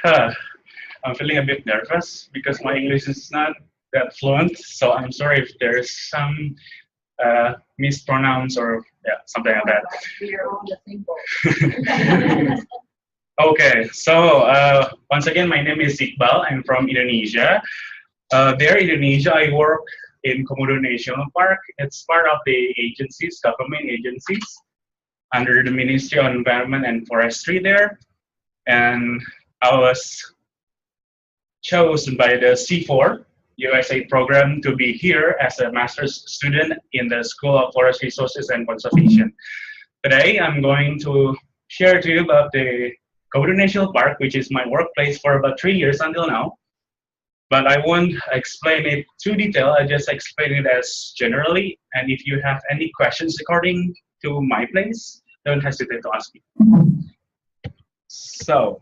I'm feeling a bit nervous because my English is not that fluent, so I'm sorry if there's some mispronounce or yeah, something like that. We're on the same boat. Okay, so once again, my name is Iqbal. I'm from Indonesia. There in Indonesia, I work in Komodo National Park. It's part of the agencies, government agencies, under the Ministry of Environment and Forestry there. And I was chosen by the C4 USA program to be here as a master's student in the School of Forest Resources and Conservation. Today, I'm going to share to you about the Komodo National Park, which is my workplace for about 3 years until now. But I won't explain it too detail. I just explain it as generally. And if you have any questions according to my place, don't hesitate to ask me. So,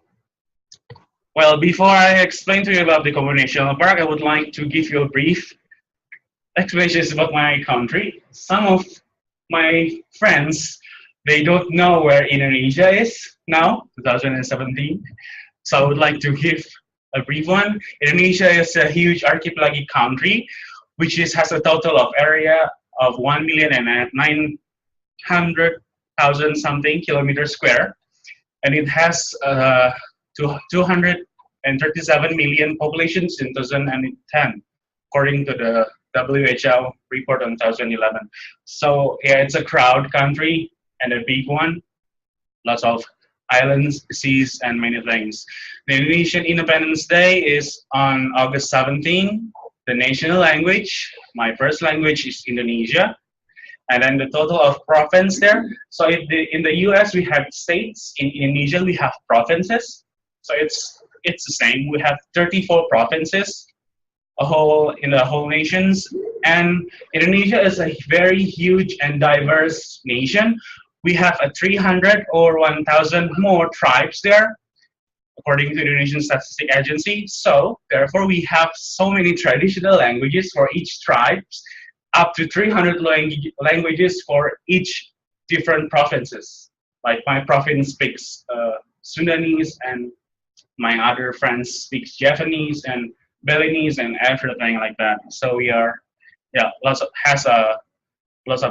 well, before I explain to you about the Komodo National Park, I would like to give you a brief explanation about my country. Some of my friends, they don't know where Indonesia is now, 2017. So I would like to give a brief one. Indonesia is a huge archipelagic country, which has a total of area of 1,900,000 something kilometers square, and it has 237 million populations in 2010, according to the WHO report on 2011. So yeah, it's a crowded country and a big one, lots of islands, seas, and many things. The Indonesian Independence Day is on August 17. The national language, my first language is Indonesia, and then the total of province there. So in the US we have states, in Indonesia we have provinces. So it's the same. We have 34 provinces, in the whole nations, and Indonesia is a very huge and diverse nation. We have 300 or 1,000 more tribes there, according to the Indonesian Statistic Agency. So, therefore, we have so many traditional languages for each tribe, up to 300 languages for each different provinces. Like my province speaks Sundanese, and my other friends speaks Japanese and Balinese and everything like that. So we are, yeah, lots of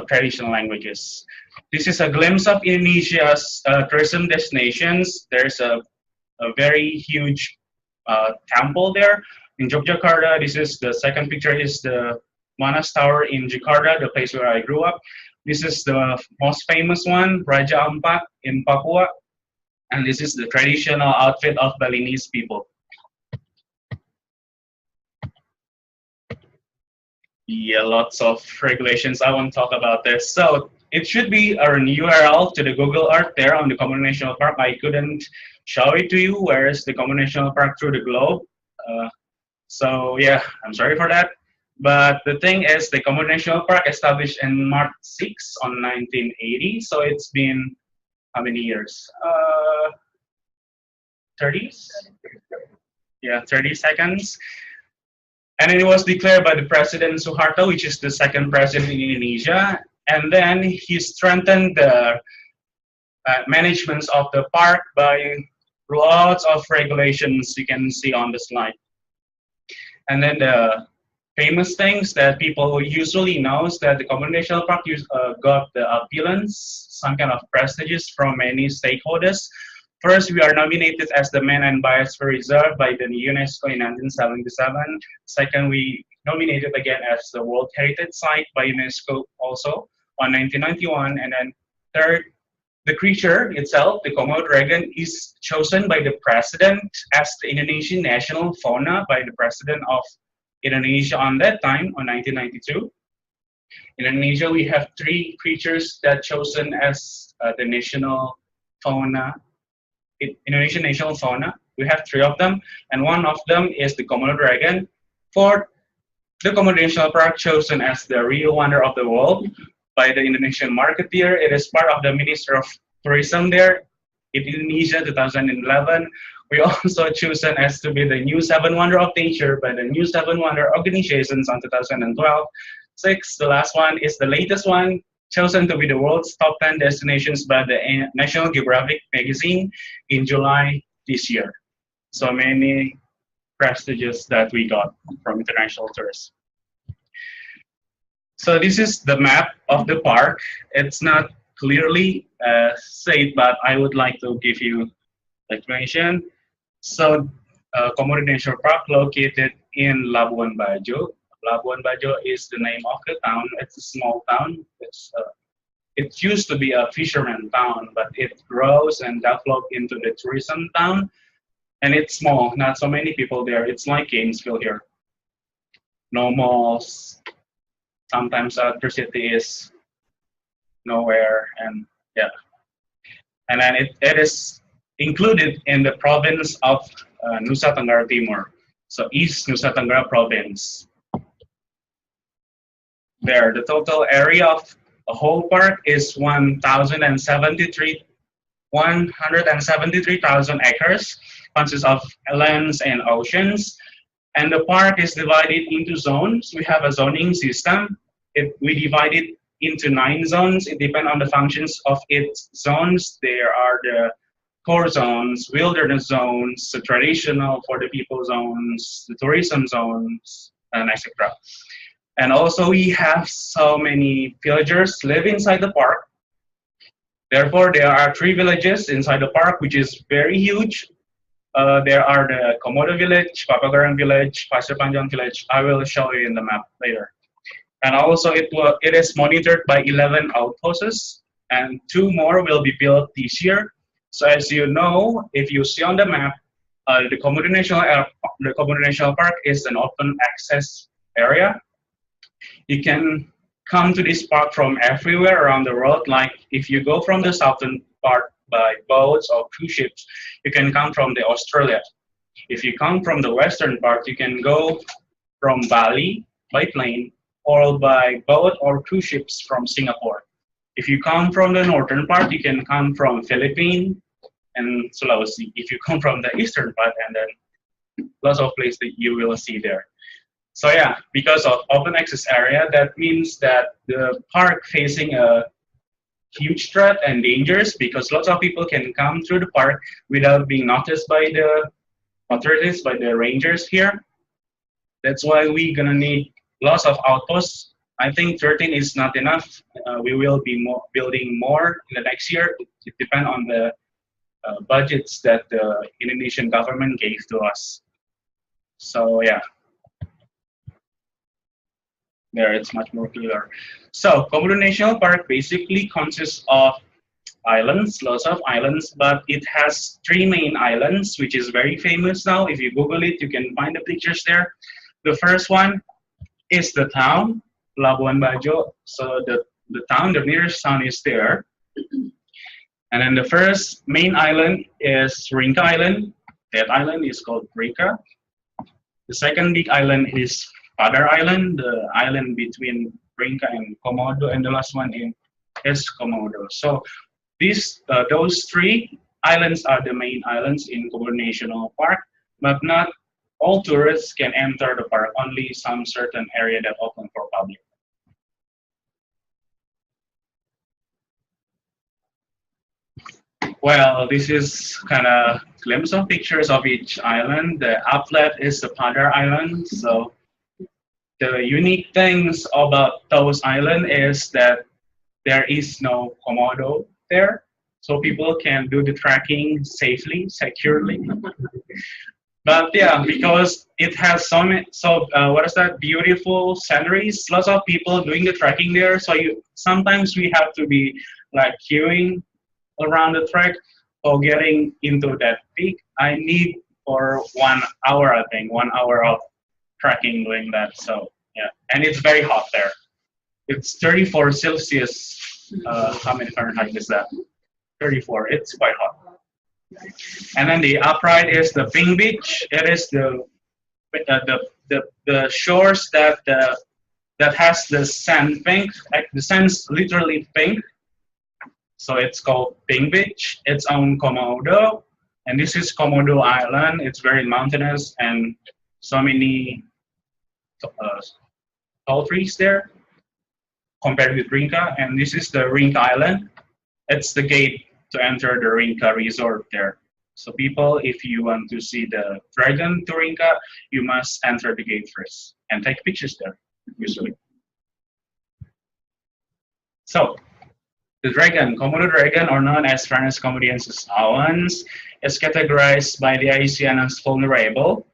traditional languages. This is a glimpse of Indonesia's tourism destinations. There's a very huge temple there in Yogyakarta. This is the second picture, is the Monas Tower in Jakarta, the place where I grew up. This is the most famous one, Raja Ampat in Papua. And this is the traditional outfit of Balinese people. Yeah, lots of regulations. I won't talk about this. So it should be a URL to the Google Earth there on the Komodo National Park. I couldn't show it to you. Where is the Komodo National Park through the globe? So yeah, I'm sorry for that. But the thing is, the Komodo National Park established in March 6 on 1980. So it's been how many years? 30s? Yeah, 30 seconds. And it was declared by the President Suharto, which is the second president in Indonesia. And then he strengthened the management of the park by lots of regulations you can see on the slide. And then the famous things that people usually know is that the Komodo National Park got the appellants, some kind of prestiges from many stakeholders. First, we are nominated as the Man and Biosphere Reserve by the UNESCO in 1977. Second, we nominated again as the World Heritage Site by UNESCO also on 1991. And then third, the creature itself, the Komodo Dragon, is chosen by the president as the Indonesian national fauna by the president of Indonesia on that time, on 1992. In Indonesia, we have 3 creatures that chosen as the national fauna, Indonesian national fauna. We have 3 of them, and one of them is the Komodo Dragon. Fourth, the Komodo National Park chosen as the real wonder of the world by the Indonesian marketeer. It is part of the Minister of Tourism there in Indonesia 2011. We also chosen as to be the new 7 Wonder of Nature by the New 7 Wonder organizations on 2012. 6, the last one, is the latest one, chosen to be the world's top 10 destinations by the National Geographic magazine in July this year. so many prestiges that we got from international tourists. So this is the map of the park. It's not clearly said, but I would like to give you explanation. So Komodo National Park located in Labuan Bajo. Labuan Bajo is the name of the town. It's a small town. It used to be a fisherman town, but it grows and developed into the tourism town. And it's small, not so many people there. It's like Gainesville here. No malls. Sometimes other city is nowhere, and yeah. And then it is included in the province of Nusa Tenggara Timur. So East Nusa Tenggara province. There, the total area of the whole park is 173,000 acres, consists of lands and oceans. And the park is divided into zones. We have a zoning system. We divide it into 9 zones. It depends on the functions of its zones. There are the core zones, wilderness zones, the traditional for the people zones, the tourism zones, and etc. And also we have so many villagers live inside the park. Therefore, there are 3 villages inside the park, which is very huge. There are the Komodo village, Papagarang village, Pasir Panjang village. I will show you in the map later. And also it is monitored by 11 outposts, and 2 more will be built this year. So as you know, if you see on the map, the Komodo National Park is an open access area. You can come to this park from everywhere around the world. Like if you go from the southern part by boats or cruise ships, you can come from the Australia. If you come from the western part, you can go from Bali by plane or by boat or cruise ships from Singapore. If you come from the northern part, you can come from Philippines and Sulawesi. If you come from the eastern part, and then lots of places that you will see there. So yeah, because of open access area, that means that the park facing a huge threat and dangers, because lots of people can come through the park without being noticed by the authorities, by the rangers here. That's why we're gonna need lots of outposts. I think 13 is not enough. We will be building more in the next year. It depends on the budgets that the Indonesian government gave to us. So yeah. There, it's much more clear. So Komodo National Park basically consists of islands, lots of islands, but it has 3 main islands, which is very famous now. If you Google it, you can find the pictures there. The first one is the town, Labuan Bajo. So the town, the nearest town is there. And then the first main island is Rinca Island. That island is called Rinca. The second big island is Padar Island, the island between Rinca and Komodo, and the last one is Komodo. So those 3 islands are the main islands in Komodo National Park, but not all tourists can enter the park, only some certain area that open for public. Well, this is kind of glimpse of pictures of each island. The up left is the Padar Island. So the unique things about those islands is that there is no Komodo there, so people can do the trekking safely, securely. But yeah, because it has beautiful sceneries, lots of people doing the trekking there. So sometimes we have to be like queuing around the trek or getting into that peak. I need for 1 hour, I think, 1 hour of trekking doing that. So yeah, and it's very hot there. It's 34 Celsius. How many Fahrenheit is that? 34. It's quite hot. And then the upright is the pink beach. It is the shores that has the sand pink. The sand's literally pink. So it's called Pink Beach. It's on Komodo, and this is Komodo Island. It's very mountainous and so many tall trees there compared with Rinca. And this is the Rinca Island. It's the gate to enter the Rinca Resort there. So people, if you want to see the dragon Turinka, you must enter the gate first and take pictures there, usually. So the dragon, Komodo dragon, or known as Franus comodiensis awans, is categorized by the IUCN as vulnerable,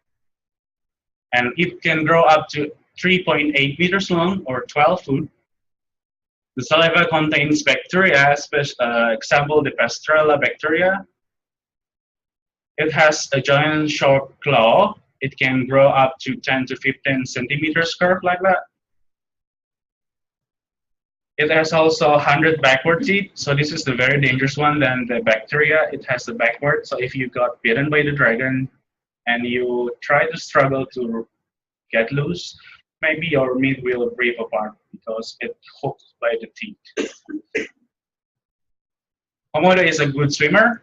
and it can grow up to 3.8 meters long or 12 foot. The saliva contains bacteria, example the Pasteurella bacteria. It has a giant sharp claw. It can grow up to 10 to 15 centimeters curved like that. It has also 100 backward teeth. So this is the very dangerous one. Then the bacteria, it has the backward. So if you got bitten by the dragon and you try to struggle to get loose, maybe your meat will rip apart because it's hooked by the teeth. Komodo is a good swimmer.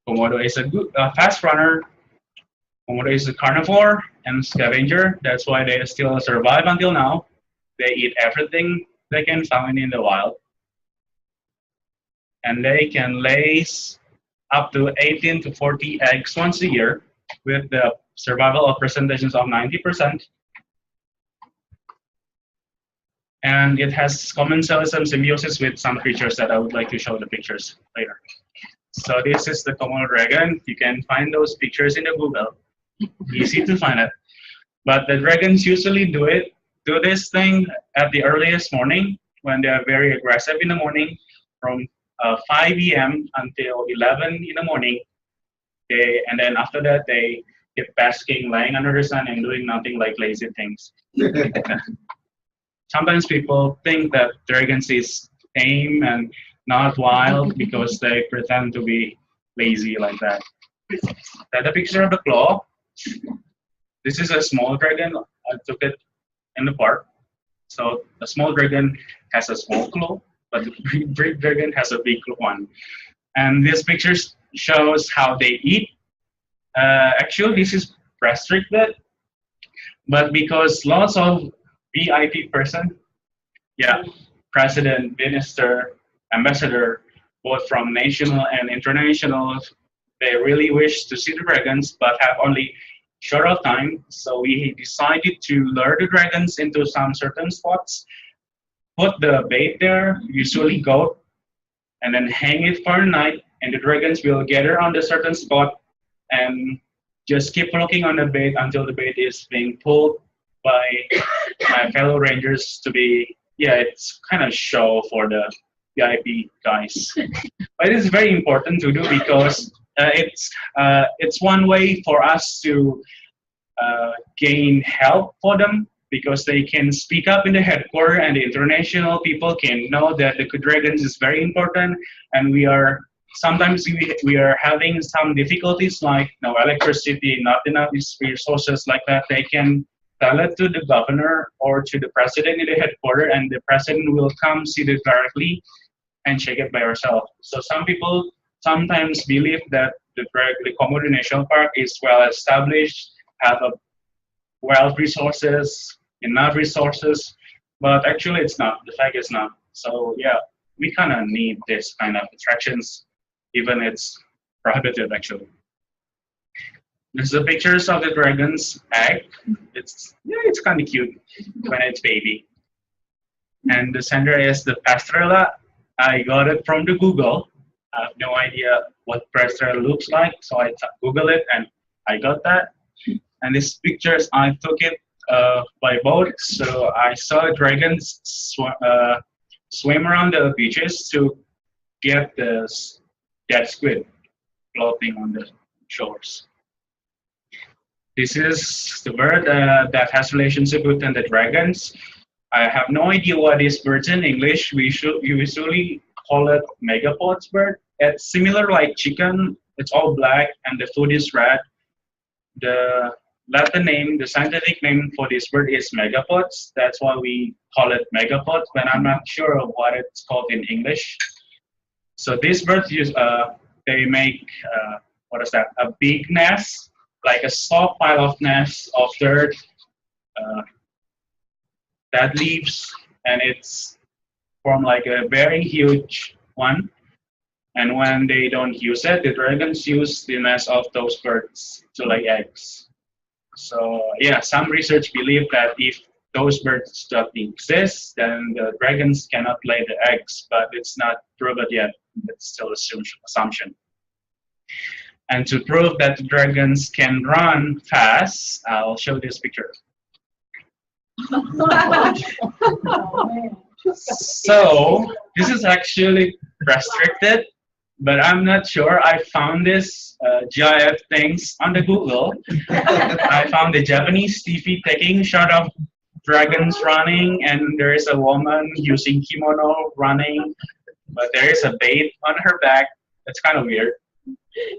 Komodo is a good fast runner. Komodo is a carnivore and scavenger. That's why they still survive until now. They eat everything they can find in the wild. And they can lay up to 18 to 40 eggs once a year with the survival of percentages of 90%. And it has commensalism symbiosis with some creatures that I would like to show the pictures later. So this is the Komodo dragon. You can find those pictures in the Google. Easy to find it. But the dragons usually do this thing at the earliest morning when they are very aggressive in the morning from 5 p.m. until 11 in the morning. And then after that, they keep basking, lying under the sun and doing nothing like lazy things. Sometimes people think that dragons is tame and not wild because they pretend to be lazy like that. That's a picture of the claw. This is a small dragon. I took it in the park. So the small dragon has a small claw, but the big dragon has a big one. And this picture shows how they eat. Actually, this is restricted, but because lots of VIP person, president, minister, ambassador, both from national and international, they really wish to see the dragons, but have only short of time. So we decided to lure the dragons into some certain spots, put the bait there, usually goat, and then hang it for a night, and the dragons will gather on the certain spot and just keep looking on the bait until the bait is being pulled by my fellow rangers to be, it's kind of show for the VIP guys. But it's very important to do because it's one way for us to gain help for them, because they can speak up in the headquarters and the international people can know that the dragons is very important, and sometimes we are having some difficulties like no electricity, not enough resources like that. They can tell it to the governor or to the president in the headquarters, and the president will come see it directly and check it by herself. So some people sometimes believe that the Komodo National Park is well established, have a enough resources, but actually it's not. The fact is not. So we kind of need this kind of attractions, even it's prohibitive actually. This is the pictures of the dragon's egg. It's kind of cute when it's baby. And the center is the Pasteurella. I got it from the Google. I have no idea what Pasteurella looks like, so I Googled it and I got that. And these pictures, I took it by boat, so I saw dragons swim around the beaches to get the dead squid floating on the shores. This is the bird that has relationship with the dragons. I have no idea what is birds in English. We usually call it megapods bird. It's similar like chicken. It's all black and the food is red. The Latin name, the scientific name for this bird is megapods. That's why we call it megapods, but I'm not sure of what it's called in English. So these birds they make a big nest, like a stockpile of nests of dirt, dead leaves, and it's formed like a very huge one. And when they don't use it, the dragons use the nest of those birds to lay eggs. So yeah, some research believe that if those birds don't exist, then the dragons cannot lay the eggs, but it's not proven yet. It's still assumption. And to prove that the dragons can run fast, I'll show this picture. So this is actually restricted, but I'm not sure. I found this GIF things on the Google. I found the Japanese TV taking shot of dragons running, and there is a woman using kimono running, but there is a bait on her back. That's kind of weird.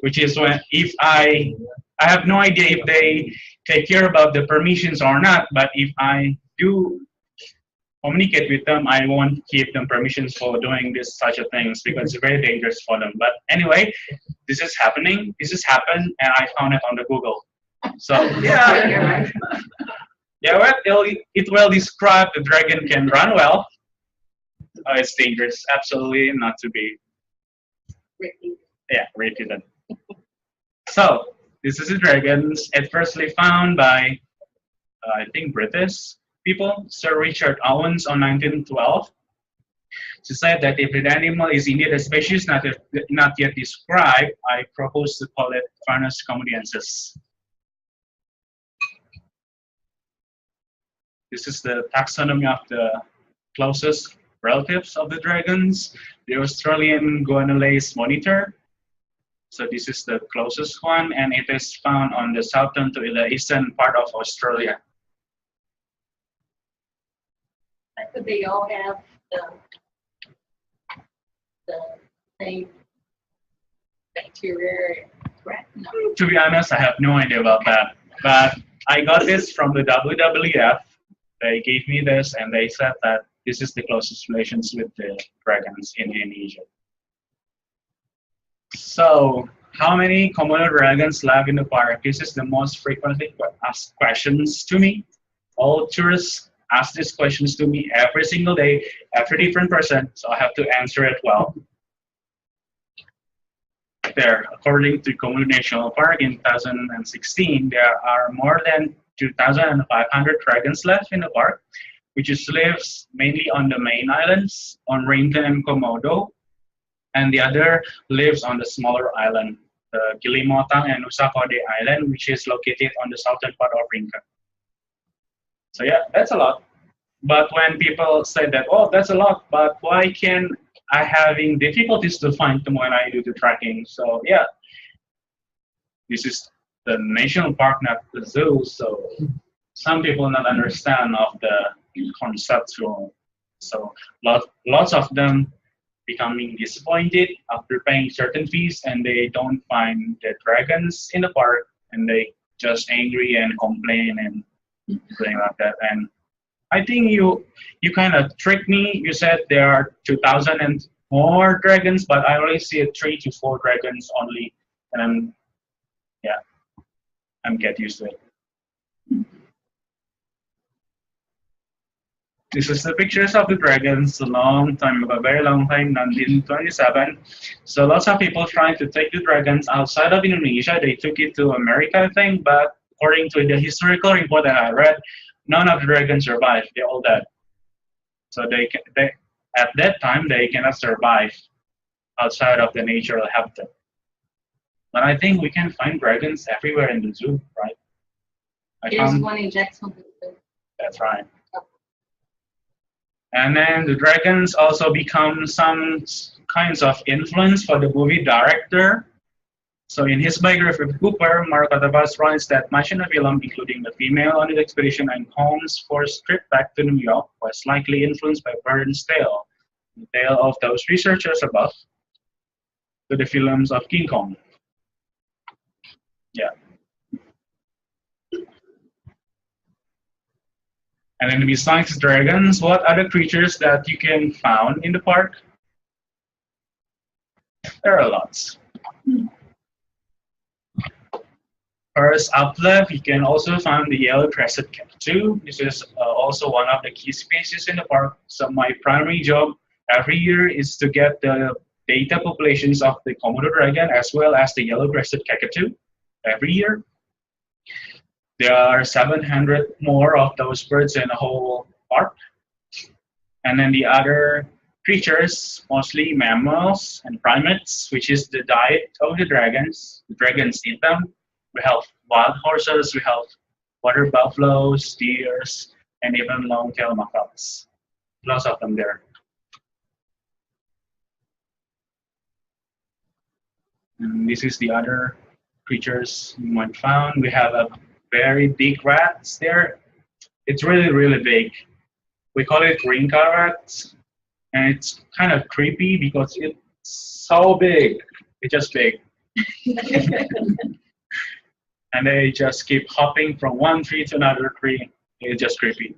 Which is when if I have no idea if they take care about the permissions or not, but if I do communicate with them, I won't give them permissions for doing this such a things because it's very dangerous for them. But anyway, this is happening. This has happened, and I found it on the Google. So yeah, yeah. Well, it will describe the dragon can run well. It's dangerous. Absolutely not to be. Yeah, repeated. So this is the dragons. At firstly found by I think British people, Sir Richard Owens on 1912. She said that if the animal is indeed a species not yet described, I propose to call it Farnus comodiensis. This is the taxonomy of the closest relatives of the dragons. The Australian Guanelase monitor. So this is the closest one, and it is found on the southern to the eastern part of Australia. Could they all have the same bacteria? No. To be honest, I have no idea about that. But I got this from the WWF. They gave me this, and they said that this is the closest relations with the dragons in Indonesia. So, how many Komodo dragons live in the park? This is the most frequently asked questions to me. All tourists ask these questions to me every single day, every different person, so I have to answer it well. There, according to Komodo National ParK in 2016, there are more than 2,500 dragons left in the park, which lives mainly on the main islands, on Rinca and Komodo, and the other lives on the smaller island, the Gilimotang and Nusa Kode Island, which is located on the southern part of Rinca. So yeah, that's a lot. But when people say that, oh, that's a lot, but why can I having difficulties to find them when I do the tracking? So yeah, this is the national park, not the zoo. So some people not understand of the conceptual. So lots of them becoming disappointed after paying certain fees, and they don't find the dragons in the park, and they just angry and complain and something like that. And I think you kind of tricked me. You said there are 2,000 and more dragons, but I only see 3 to 4 dragons only, and I'm get used to it. This is the pictures of the dragons a long time ago, a very long time, 1927. So lots of people trying to take the dragons outside of Indonesia. They took it to America, I think, but according to the historical report that I read, none of the dragons survived. They're all dead. So they at that time, they cannot survive outside of the natural habitat. But I think we can find dragons everywhere in the zoo, right? There's one in Jacksonville. That's right. And then the dragons also become some kinds of influence for the movie director. So in his biography of Cooper, Mark Atavas writes that much in the film, including the female on the expedition and Holmes' first trip back to New York, was likely influenced by Burns' tale, the tale of those researchers above, to the films of King Kong. Yeah. And then besides dragons, what other creatures that you can find in the park? There are lots. First, up left, you can also find the yellow-crested cockatoo. This is also one of the key species in the park. So my primary job every year is to get the data populations of the Komodo dragon as well as the yellow-breasted cockatoo every year. There are 700 more of those birds in the whole park. And then the other creatures, mostly mammals and primates, which is the diet of the dragons. The dragons eat them. We have wild horses, we have water buffaloes, deers, and even long-tailed macaques. Lots of them there. And this is the other creatures you might find. We have a very big rats there. It's really, really big. We call it green car rats. And it's kind of creepy because it's so big. It's just big. And they just keep hopping from one tree to another tree. It's just creepy.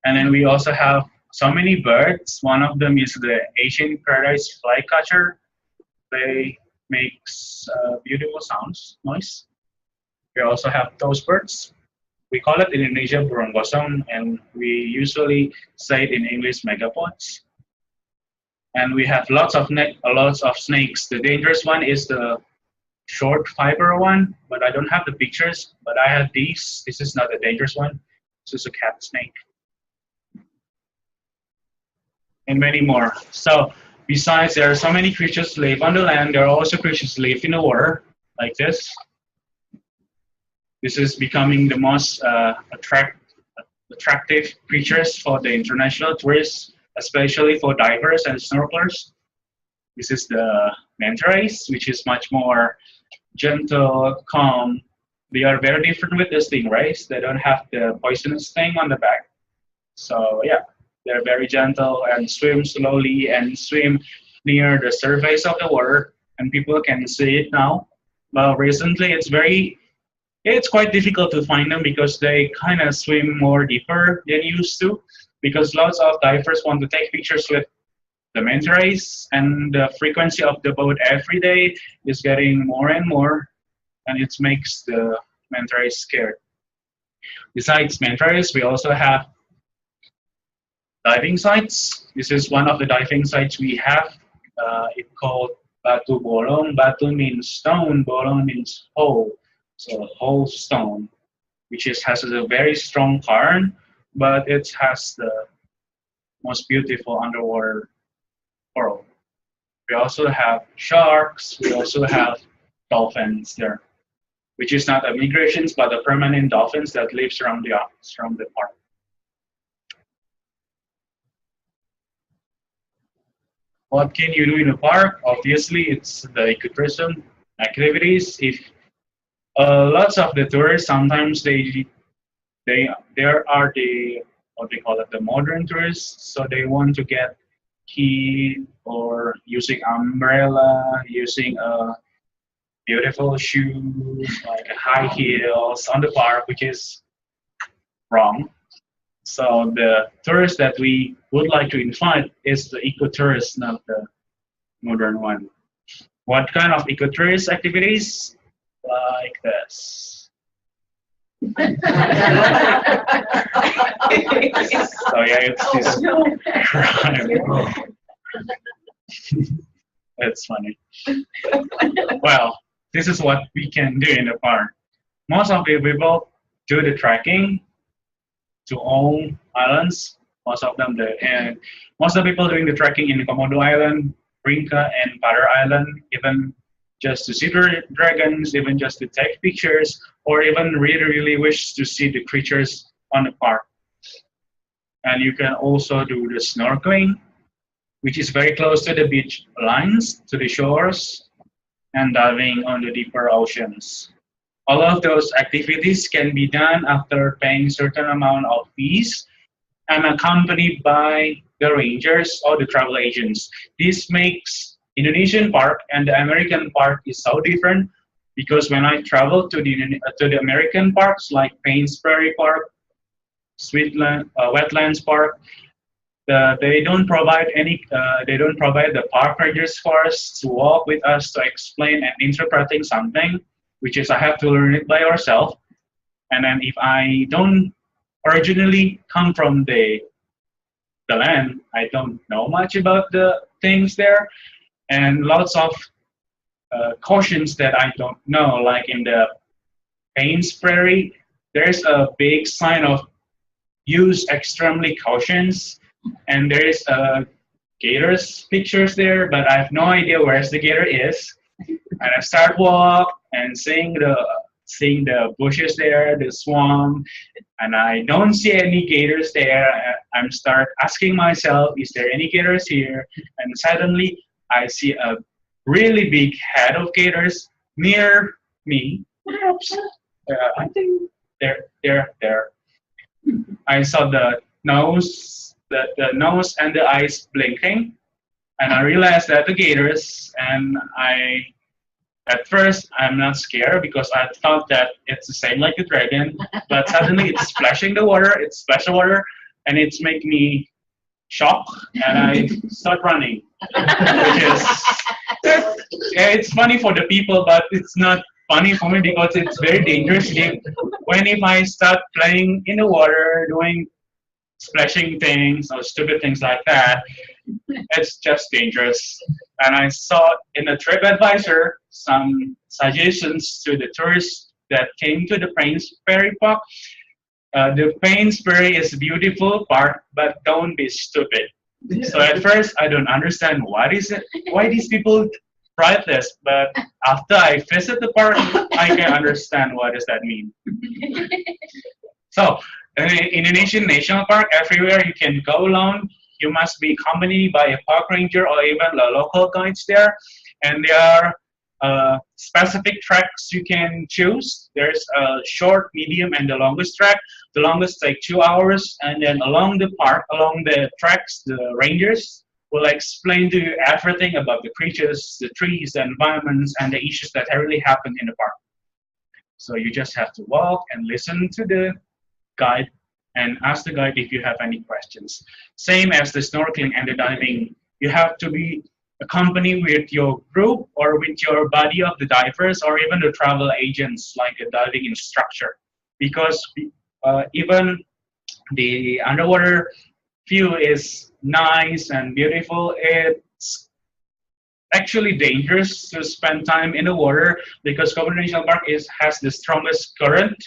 And then we also have so many birds. One of them is the Asian paradise flycatcher. They make beautiful noise. We also have those birds. We call it in Indonesia burung gosong, and we usually say it in English megapods. And we have lots of snakes. The dangerous one is the short fiber one, but I don't have the pictures. But I have these. This is not a dangerous one. This is a cat snake. And many more. So besides, there are so many creatures live on the land. There are also creatures live in the water, like this. This is becoming the most attractive creatures for the international tourists, especially for divers and snorkelers. This is the manta rays, which is much more gentle, calm. They are very different with the stingrays. They don't have the poisonous sting on the back. So yeah, they're very gentle and swim slowly and swim near the surface of the water, and people can see it now. But recently, it's quite difficult to find them because they kind of swim more deeper than used to, because lots of divers want to take pictures with the manta rays, and the frequency of the boat every day is getting more and more, and it makes the manta rays scared. Besides manta rays, we also have diving sites. This is one of the diving sites we have. It's called Batu Bolong. Batu means stone, bolong means hole. So a whole stone, which has a very strong current, but it has the most beautiful underwater coral. We also have sharks. We also have dolphins there, which is not migrations, but the permanent dolphins that live around the park. What can you do in the park? Obviously, it's the ecotourism activities. If lots of the tourists, sometimes there are the, what they call it, the modern tourists. So they want to get key or using umbrella, using beautiful shoes like high heels on the park, which is wrong. So the tourists that we would like to invite is the eco-tourist, not the modern one. What kind of eco-tourist activities? Like this. So yeah, it's this crime. It's funny. Well, this is what we can do in the park. Most of the people do the trekking to all islands. Most of them do. And most of the people doing the trekking in Komodo Island, Rinca, and Padar Island, even just to see the dragons, even just to take pictures, or even really, really wish to see the creatures on the park. And you can also do the snorkeling, which is very close to the beach lines, to the shores, and diving on the deeper oceans. All of those activities can be done after paying certain amount of fees and accompanied by the rangers or the travel agents. This makes Indonesian park and the American park is so different, because when I travel to the American parks like Payne's Prairie Park, Wetlands Park, they don't provide the park rangers for us to walk with us to explain and interpreting something, which is I have to learn it by ourselves. And then if I don't originally come from the land, I don't know much about the things there. and lots of cautions that I don't know. Like in the Paynes Prairie, there's a big sign of use extremely cautions, and there is gators pictures there, but I have no idea where the gator is. And I start walk and seeing the bushes there, the swamp, and I don't see any gators there. I'm start asking myself, is there any gators here? And suddenly I see a really big head of gators near me. Oops. I think there. I saw the nose, the nose and the eyes blinking, and I realized that the gators. And at first I'm not scared because I thought that it's the same like the dragon, but suddenly it's splashing the water, it's splash the water, and it's make me shocked, and I start running, which is yeah, it's funny for the people, but it's not funny for me because it's very dangerous. If I start playing in the water, doing splashing things or stupid things like that, it's just dangerous. And I saw in the TripAdvisor some suggestions to the tourists that came to the Paynes Prairie Park. The Paynes Prairie is a beautiful park, but don't be stupid. So at first I don't understand why these people tried this, but after I visit the park, I can understand what does that mean. So in Indonesian National Park, everywhere you can go alone. You must be accompanied by a park ranger or even the local guides there. And there are specific tracks you can choose. There's a short, medium, and the longest track. The longest take 2 hours, and then along the park, along the tracks, the rangers will explain to you everything about the creatures, the trees, the environments, and the issues that really happen in the park. So you just have to walk and listen to the guide and ask the guide if you have any questions. Same as the snorkeling and the diving, you have to be accompanied with your group or with your buddy of the divers or even the travel agents like a diving instructor, because even the underwater view is nice and beautiful. It's actually dangerous to spend time in the water because Komodo National Park has the strongest current.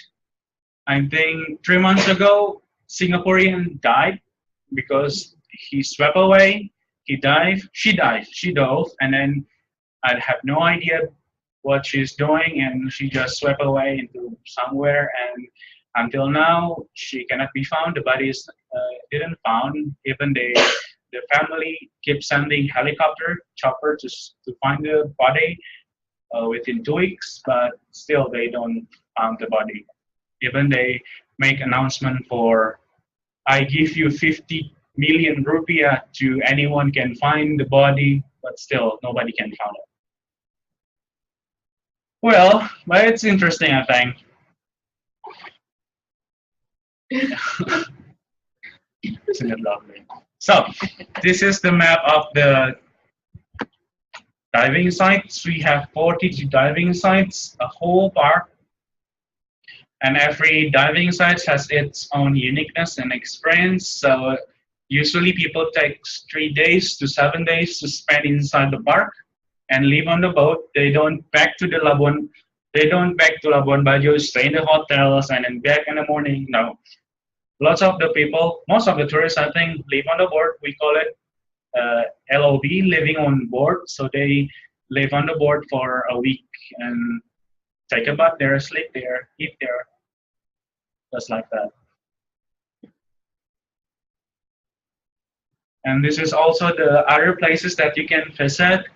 I think 3 months ago, Singaporean died because he swept away. She dove, and then I have no idea what she's doing, and she just swept away into somewhere. And until now, she cannot be found. The body is didn't found. Even the family keeps sending chopper to find the body within 2 weeks, but still they don't found the body. Even they make announcement for, I give you 50 million rupiah to anyone can find the body, but still nobody can find it. Well, but it's interesting, I think. Isn't it lovely? So, this is the map of the diving sites. We have 42 diving sites, a whole park. And every diving site has its own uniqueness and experience. So usually people take 3 days to 7 days to spend inside the park and live on the boat. They don't back to Labuan Bajo, stay in the hotels and then back in the morning. No. Lots of the people, most of the tourists, I think, live on the board. We call it LOB, living on board. So they live on the board for a week and take a bath there, sleep there, eat there, just like that. And this is also the other places that you can visit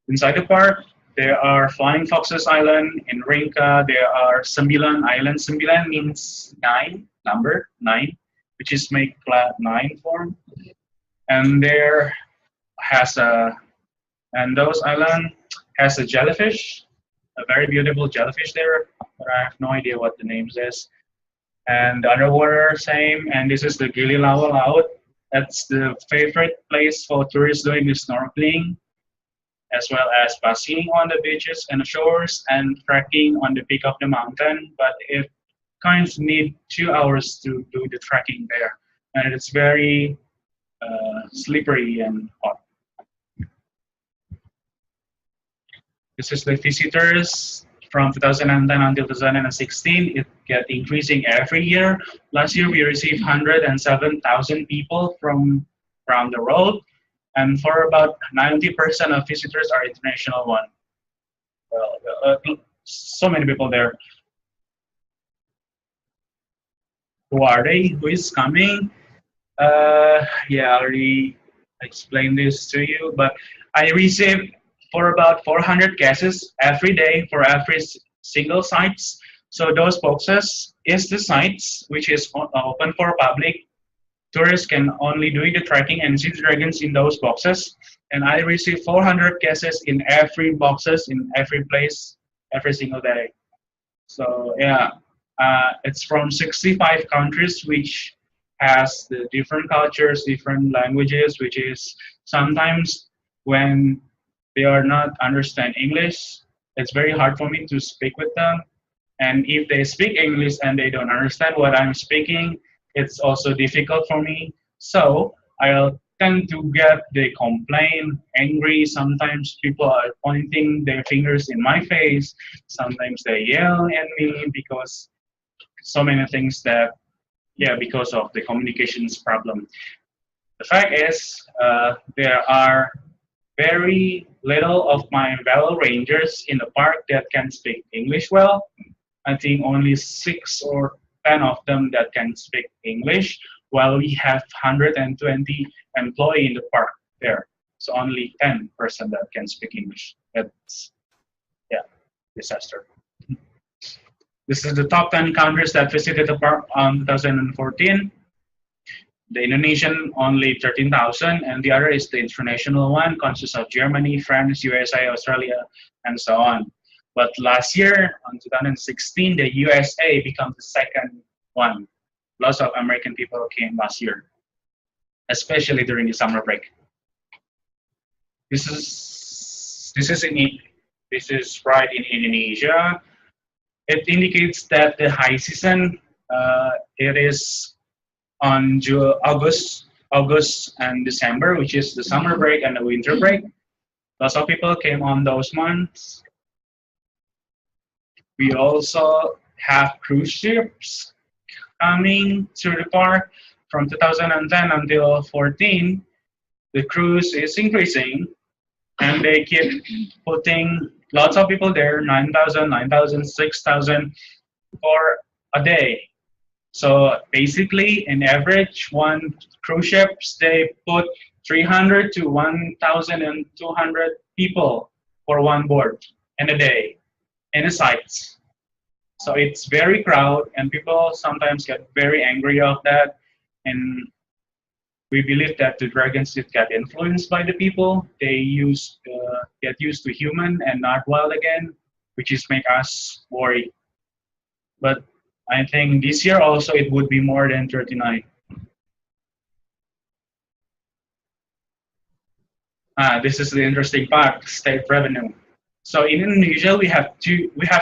inside the park. There are Flying Foxes Island in Rinca. There are Sembilan Island. Sembilan means 9, number 9, which is make 9 form. And there has those island has a jellyfish, a very beautiful jellyfish there, but I have no idea what the name is. And the underwater, same. And this is the Gili Lawa Laut. That's the favorite place for tourists doing the snorkeling, as well as basking on the beaches and the shores and trekking on the peak of the mountain. But it kind of need 2 hours to do the trekking there, and it's very slippery and hot. This is the visitors from 2010 until 2016. It get increasing every year. Last year we received 107,000 people from around the world, and for about 90% of visitors are international one. Well, so many people there. Who are they? Who is coming? Yeah, I already explained this to you, but I receive for about 400 cases every day for every single sites. So those boxes is the sites which is open for public. Tourists can only do the tracking and see the dragons in those boxes. And I receive 400 cases in every boxes in every place every single day. So yeah, it's from 65 countries, which has the different cultures, different languages, which is sometimes when they are not understand English, it's very hard for me to speak with them. And if they speak English and they don't understand what I'm speaking, it's also difficult for me. So I'll tend to get the complaint, angry. Sometimes people are pointing their fingers in my face. Sometimes they yell at me because so many things that, yeah, because of the communications problem. The fact is, there are very little of my fellow rangers in the park that can speak English well. I think only 6 or 10 of them that can speak English, while we have 120 employees in the park there. So only 10% that can speak English. That's, yeah, disaster. This is the top 10 countries that visited the park on 2014. The Indonesian only 13,000, and the other is the international one, consists of Germany, France, USA, Australia, and so on. But last year, on 2016, the USA became the second one. Lots of American people came last year, especially during the summer break. This is right in Indonesia. It indicates that the high season it is on August and December, which is the summer break and the winter break. Lots of people came on those months. We also have cruise ships coming to the park from 2010 until 14. The cruise is increasing, and they keep putting lots of people there, 9,000, 9,000, 6,000 for a day. So basically, in average, one cruise ships, they put 300 to 1,200 people for one board in a day in the sites. So it's very crowded, and people sometimes get very angry of that. And we believe that the dragons did get influenced by the people. They get used to human and not wild again, which is make us worry. But I think this year also it would be more than 39. This is the interesting part: state revenue. So in Indonesia, we have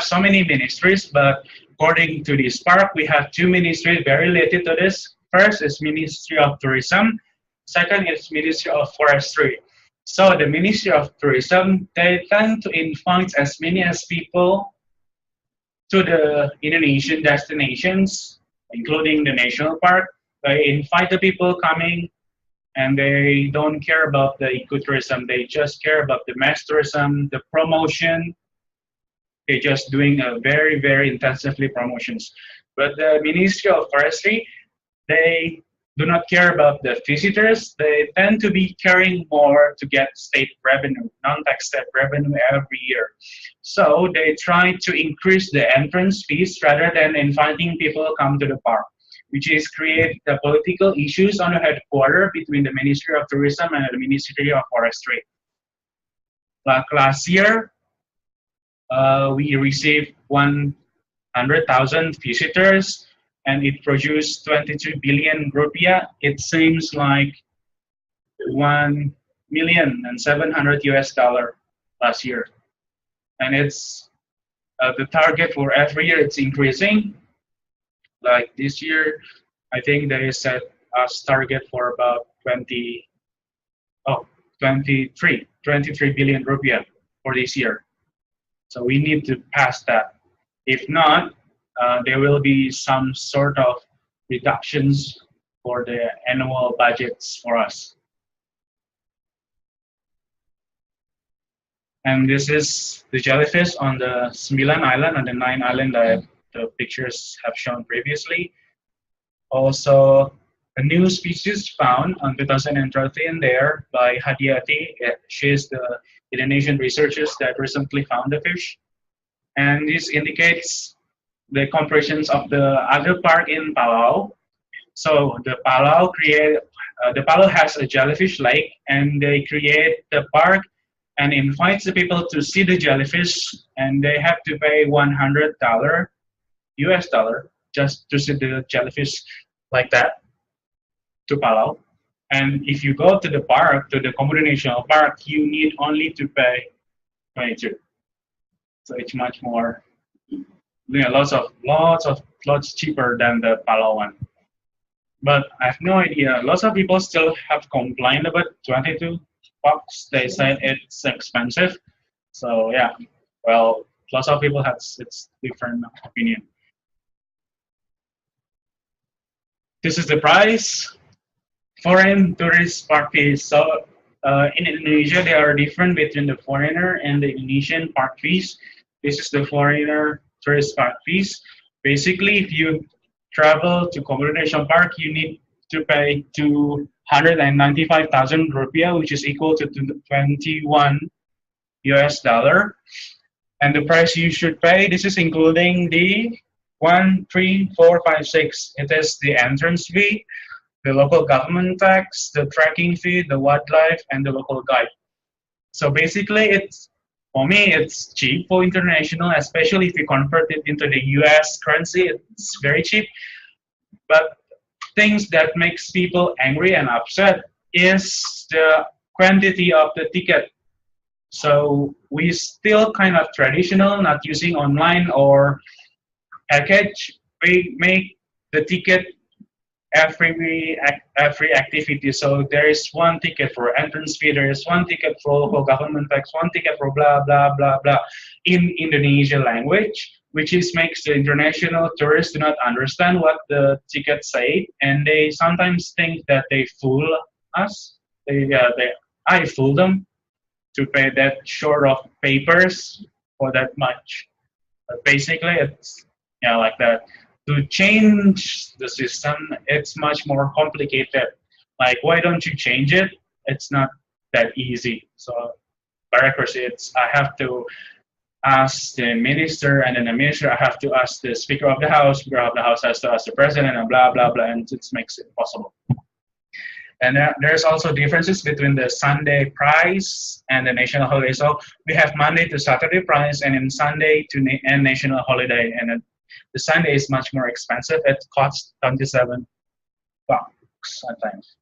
so many ministries, but according to this park, we have two ministries very related to this. First is Ministry of Tourism. Second is Ministry of Forestry. So the Ministry of Tourism, they tend to invite as many as people to the Indonesian destinations, including the national park. They invite the people coming, and they don't care about the ecotourism. They just care about the mass tourism, the promotion. They're just doing a very, very intensively promotions. But the Ministry of Forestry, they do not care about the visitors. They tend to be caring more to get state revenue, non-tax state revenue every year. So they try to increase the entrance fees rather than inviting people to come to the park, which is create the political issues on the headquarters between the Ministry of Tourism and the Ministry of Forestry. Like last year, we received 100,000 visitors, and it produced 22 billion rupiah. It seems like 1,700,000 US dollar last year, and it's the target for every year. It's increasing. Like this year, I think they set us target for about 23 billion rupiah for this year. So we need to pass that. If not, there will be some sort of reductions for the annual budgets for us. And this is the jellyfish on the 9 island and the 9 island that the pictures have shown previously. Also, a new species found on 2013 there by Hadiati. She is the Indonesian researchers that recently found the fish. And this indicates the comparisons of the other park in Palau. So the Palau has a jellyfish lake, and they create the park and invites the people to see the jellyfish, and they have to pay $100 US dollar just to see the jellyfish like that to Palau. And if you go to the park, to the Komodo National Park, you need only to pay 22. So it's much more, lots cheaper than the Palau one. But I have no idea. Lots of people still have complained about 22 bucks. They said it's expensive. So yeah, well, lots of people have its different opinion. This is the price. Foreign tourist park fees. So in Indonesia, they are different between the foreigner and the Indonesian park fees. This is the foreigner tourist park fees. Basically, if you travel to Komodo National Park, you need to pay 295,000 rupiah, which is equal to 21 US dollar. And the price you should pay, this is including the 1, 3, 4, 5, 6. It is the entrance fee, the local government tax, the trekking fee, the wildlife, and the local guide. So basically, for me, it's cheap for international, especially if you convert it into the US currency. It's very cheap. But things that makes people angry and upset is the quantity of the ticket. So we still kind of traditional, not using online or package. We make the ticket every activity. So there is one ticket for entrance fee, there is one ticket for local government tax, one ticket for blah blah blah blah in Indonesian language, which makes the international tourists do not understand what the tickets say, and they sometimes think that they fool us. I fool them to pay that short of papers for that much. But basically, it's like that. To change the system, it's much more complicated. Like, why don't you change it? It's not that easy. So bureaucracy, I have to ask the minister, and then the minister, I have to ask the Speaker of the House. Speaker of the House has to ask the President, and blah, blah, blah, and it makes it possible. And there's also differences between the Sunday price and the national holiday. So we have Monday to Saturday price, and then Sunday to and national holiday. And the Sunday is much more expensive. It costs 27 bucks sometimes.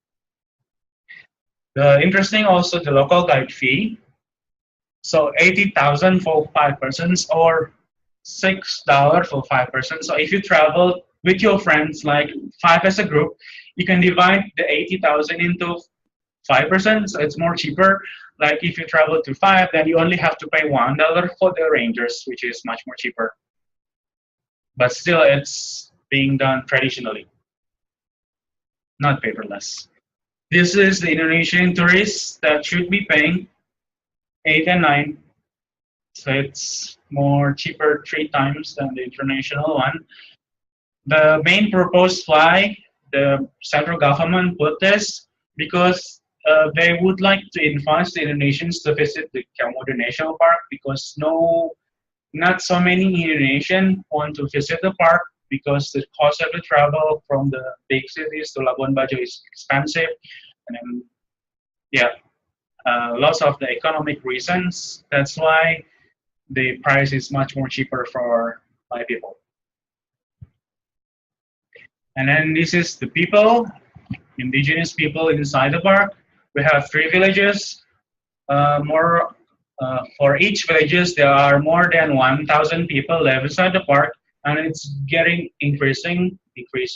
Interesting also the local guide fee. So 80,000 for 5 persons or $6 for 5 persons. So if you travel with your friends, like 5 as a group, you can divide the 80,000 into 5 persons. So it's more cheaper. Like if you travel to 5, then you only have to pay $1 for the rangers, which is much more cheaper. But still, it's being done traditionally, not paperless. This is the Indonesian tourists that should be paying 8 and 9. So it's more cheaper 3 times than the international one. The main proposed why the central government put this because they would like to invite the Indonesians to visit the Komodo National Park because not so many Indonesians want to visit the park because the cost of the travel from the big cities to Labuan Bajo is expensive, and then lots of the economic reasons. That's why the price is much more cheaper for my people. And then this is the people, indigenous people inside the park. We have 3 villages. For each villages, there are more than 1,000 people live inside the park, and it's getting increasing, because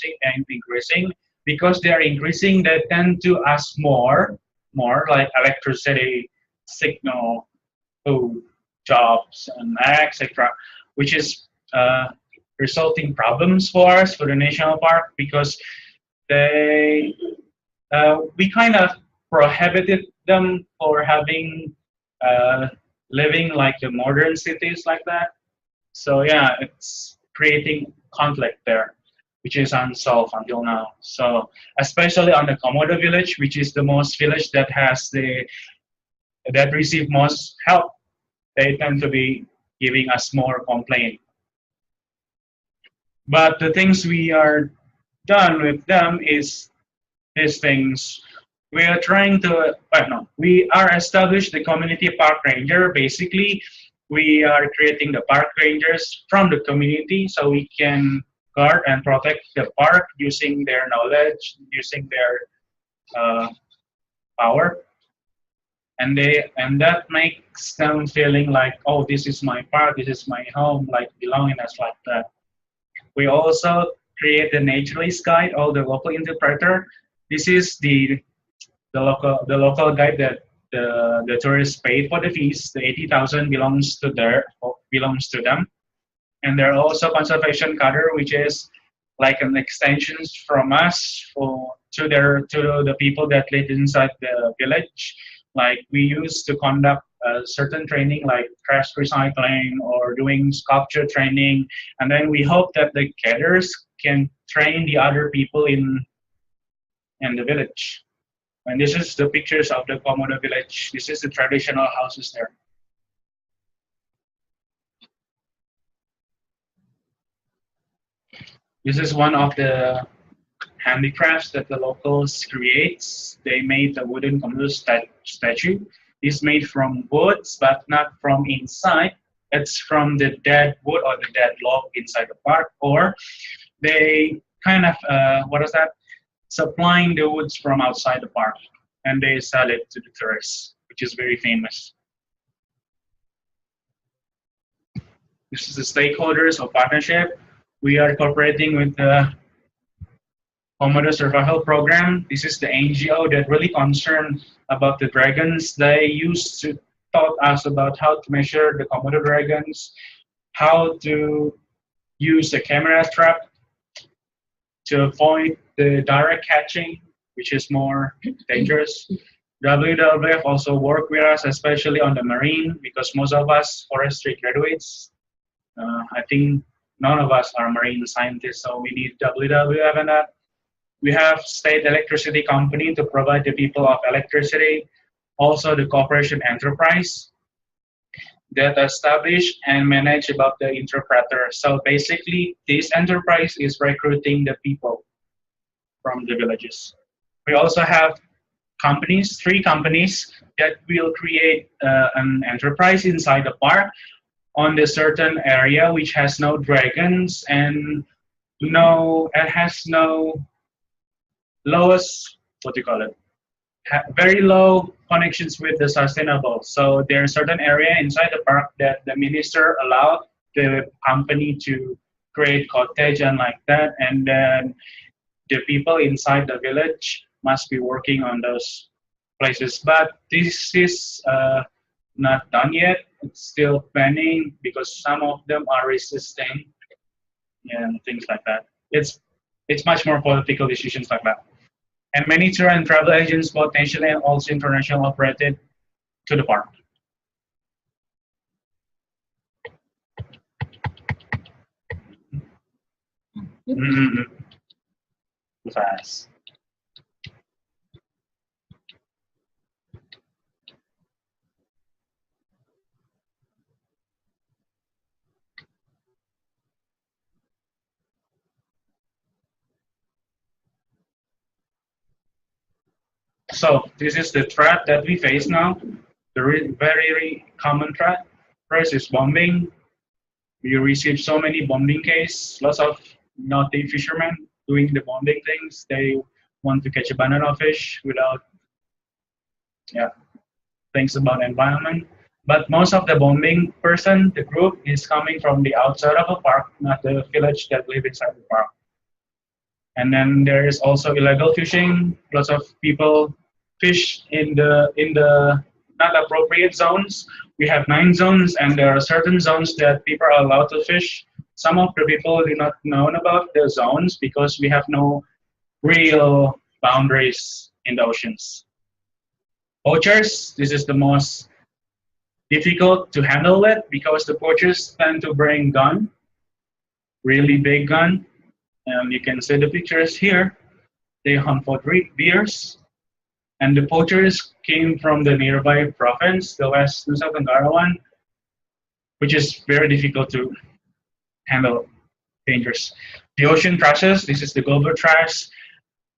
they are increasing. They tend to ask more like electricity, signal, food, jobs, and etc., which is resulting problems for us for the national park because they we kind of prohibited them for having uh, living like the modern cities like that. So yeah, it's creating conflict there, which is unsolved until now. So especially on the Komodo village, which is the most village that has the that receive most help, they tend to be giving us more complaint. But the things we are done with them is these things. We are trying to, no, we are established the community park ranger. Basically, we are creating the park rangers from the community so we can guard and protect the park using their knowledge, using their power, and that makes them feeling like, oh, this is my park, this is my home, like belonging us like that. We also create the naturalist guide or the local interpreter. This is the local guide that the tourists pay for the fees. The 80,000 belongs to them, and there are also conservation cadre, which is like an extension from us for to the people that live inside the village. Like we used to conduct certain training like trash recycling or doing sculpture training, and then we hope that the cadres can train the other people in the village. And this is the pictures of the Komodo village. This is the traditional houses there. This is one of the handicrafts that the locals creates. They made a wooden Komodo statue. It's made from woods, but not from inside. It's from the dead wood or the dead log inside the park, or they kind of what is that? Supplying the woods from outside the park, and they sell it to the tourists, which is very famous. This is the stakeholders of partnership. We are cooperating with the Komodo Survival Program. This is the NGO that really concerned about the dragons. They used to taught us about how to measure the Komodo dragons, how to use a camera trap to avoid the direct catching, which is more dangerous. WWF also work with us, especially on the marine, because most of us forestry graduates. I think none of us are marine scientists, so we need WWF and that. We have state electricity company to provide the people of electricity. Also the cooperation enterprise that establish and manage about the interpreter. So basically this enterprise is recruiting the people from the villages. We also have companies, 3 companies that will create an enterprise inside the park on the certain area which has no dragons and it has no lowest, what do you call it? Very low connections with the sustainable. So there's certain area inside the park that the minister allowed the company to create cottage and like that, and then the people inside the village must be working on those places. But this is not done yet. It's still planning because some of them are resisting and things like that. It's much more political decisions like that. And many tour and travel agents, both national and also international, operated to the park. Too fast. So this is the threat that we face now. The very common threat. First is bombing. We receive so many bombing cases. Lots of naughty fishermen doing the bombing things. They want to catch a banana fish without, things about environment. But most of the bombing person, the group, is coming from the outside of the park, not the village that live inside the park. And then there is also illegal fishing. Lots of people fish in the not appropriate zones We have 9 zones, and there are certain zones that people are allowed to fish. Some of the people do not know about the zones because we have no real boundaries in the oceans. Poachers, this is the most difficult to handle it because the poachers tend to bring gun, really big gun. And you can see the pictures here. They hunt for bears. And the poachers came from the nearby province, the West Nusa Tenggara one, which is very difficult to handle, dangerous. The ocean trashes, this is the global trash.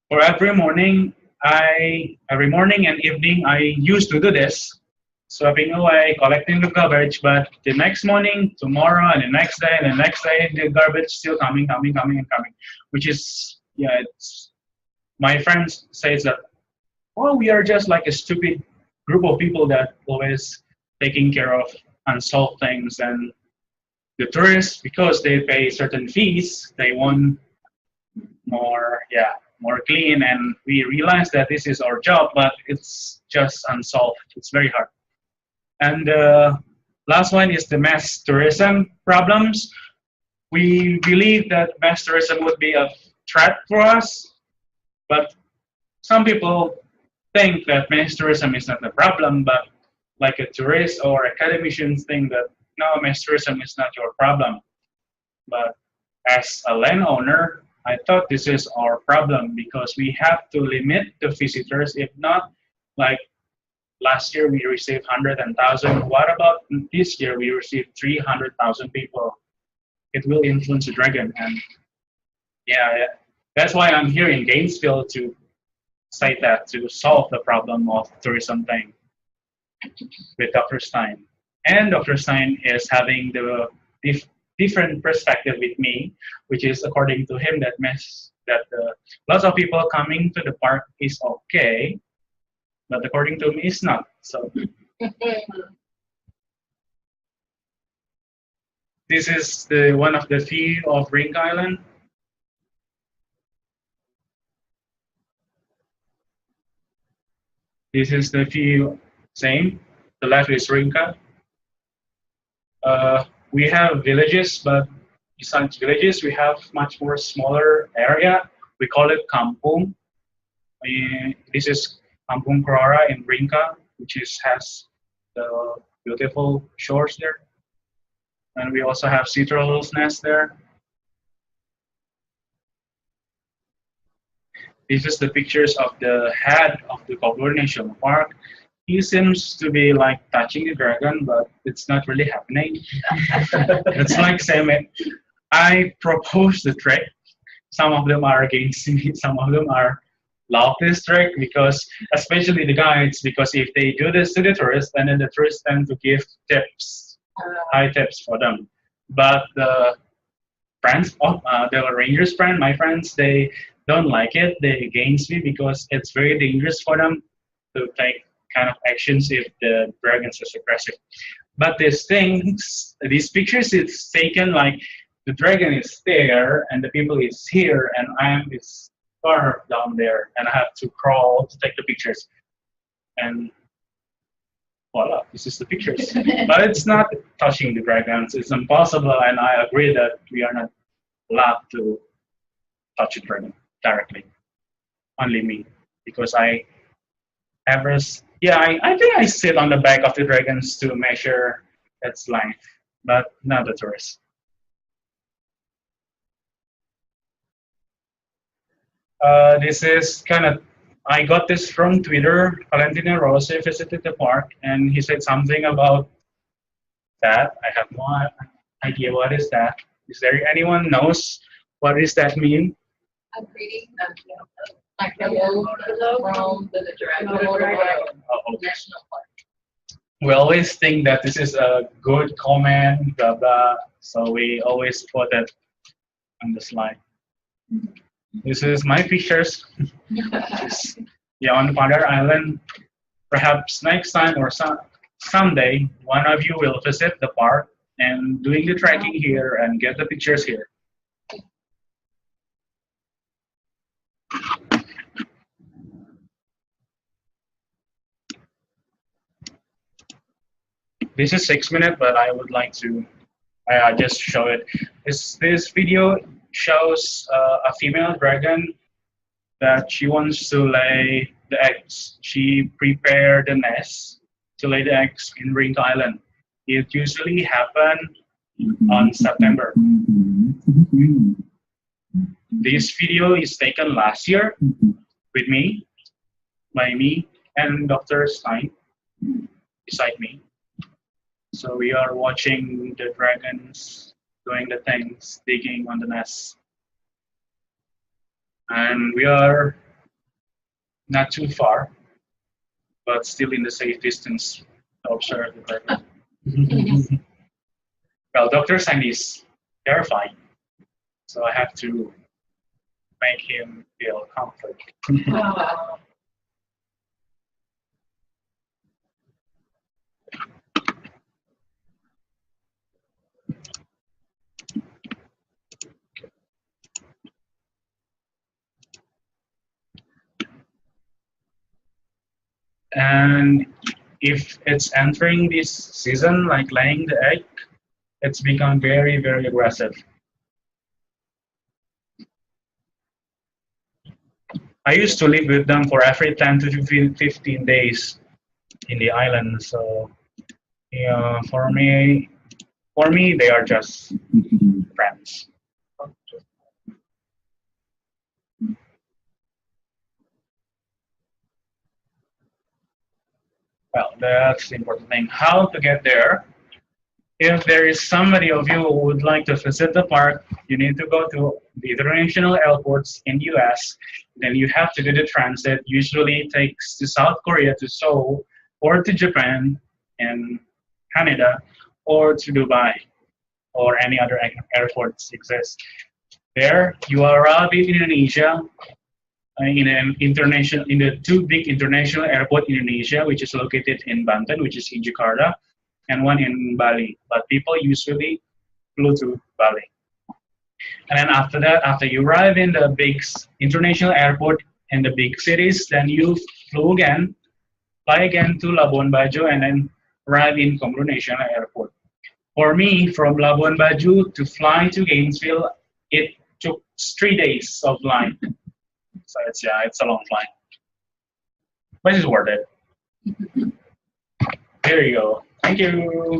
For every morning and evening, I used to do this, sweeping away, collecting the garbage. But the next morning, tomorrow, and the next day, and the next day, the garbage still coming, and coming. Which is, yeah, it's my friends says that, well, we are just like a stupid group of people that always taking care of unsolved things, and the tourists, because they pay certain fees, they want more, yeah, more clean, and we realize that this is our job, but it's just unsolved. It's very hard. And the last one is the mass tourism problems. We believe that mass tourism would be a threat for us, but some people think that mass tourism is not a problem, but like a tourist or academicians think that no, mass tourism is not your problem. But as a landowner, I thought this is our problem because we have to limit the visitors. If not, like last year we received 100,000. What about this year we received 300,000 people? It will influence the dragon, and yeah, that's why I'm here in Gainesville to say that, to solve the problem of tourism thing with Dr. Stein. And Dr. Stein is having the different perspective with me, which is according to him that lots of people coming to the park is okay, but according to me, it's not. So this is the one of the view of Ring Island. This is the view, same. The left is Rinka. We have villages, but besides villages, we have much more smaller area. We call it kampung. This is Kampung Krora in Rinka, which has the beautiful shores there. And we also have sea turtle's nest there. This is the pictures of the head of the Komodo National ParK. He seems to be like touching the dragon, but it's not really happening. It's like saying, I propose the trick. Some of them are against me, some of them are love this trick because, especially the guides, because if they do this to the tourists, and then the tourists tend to give tips, high tips for them. But the friends, the rangers friend, my friends, they don't like it. They against me because it's very dangerous for them to take kind of actions if the dragons is aggressive. But these pictures, it's taken like the dragon is there and the people is here and I am is far down there and I have to crawl to take the pictures. And voila, this is the pictures. But it's not touching the dragons. It's impossible, and I agree that we are not allowed to touch a dragon directly. Only me, because I think I sit on the back of the dragons to measure its length, but not the tourist. This is kind of, I got this from Twitter. Valentino Rossi visited the park and he said something about that. I have no idea what is that. Is there anyone knows what does that mean? I'm reading like the from the Komodo Dragon National ParK. We always think that this is a good comment, blah blah. So we always put it on the slide. This is my pictures. Yeah, on Padar Island. Perhaps next time or someday, one of you will visit the park and doing the trekking here and get the pictures here. This is 6 minutes, but I would like to just show it. This video shows a female dragon that she wants to lay the eggs. She prepared the nest to lay the eggs in Rinto Island. It usually happens on September. This video is taken last year with me, by me, and Dr. Stein beside me. So we are watching the dragons doing the things, digging on the nest. And we are not too far, but still in the safe distance to observe the dragon. Well, Dr. Stein is terrified, so I have to make him feel comfort. And if it's entering this season, like laying the egg, it's become very, very aggressive. I used to live with them for every 10 to 15 days in the island. So yeah, for me, they are just friends. Well, that's the important thing. How to get there? If there is somebody of you who would like to visit the park, you need to go to the international airports in US. Then you have to do the transit. Usually it takes to South Korea, to Seoul, or to Japan and Canada, or to Dubai, or any other airports exist. There, you arrive in Indonesia, in the two big international airport in Indonesia, which is located in Banten, which is in Jakarta, and one in Bali. But people usually flew to Bali. And then after that, after you arrive in the big international airport in the big cities, then you fly again to Labuan Bajo, and then arrive in Komodo National Airport. For me, from Labuan Bajo to fly to Gainesville, it took 3 days of flying. So it's a long flight, but it's worth it. There you go. Thank you.